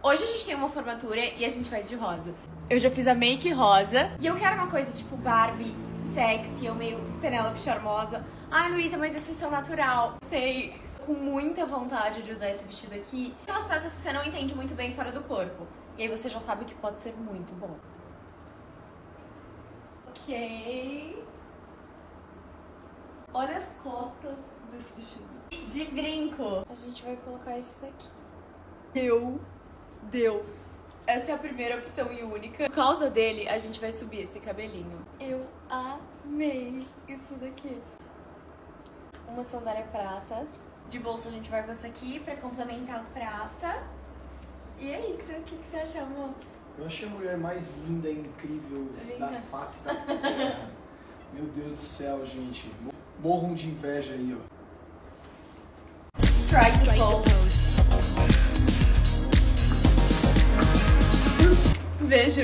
Hoje a gente tem uma formatura e a gente vai de rosa. Eu já fiz a make rosa. E eu quero uma coisa tipo Barbie, sexy, ou meio Penélope charmosa. Ai, Luisa, mas esse é natural. Sei, com muita vontade de usar esse vestido aqui. Aquelas peças que você não entende muito bem fora do corpo. E aí você já sabe que pode ser muito bom. Ok. Olha as costas desse vestido. E de brinco, a gente vai colocar esse daqui. Meu Deus. Essa é a primeira opção e única. Por causa dele, a gente vai subir esse cabelinho. Eu amei isso daqui. Uma sandália prata. De bolsa a gente vai com essa aqui pra complementar o prata. E é isso. O que você achou, amor? Eu achei a mulher mais linda e incrível da face da terra. Meu Deus do céu, gente. Morram de inveja aí, ó. Strike the pose. Beijo.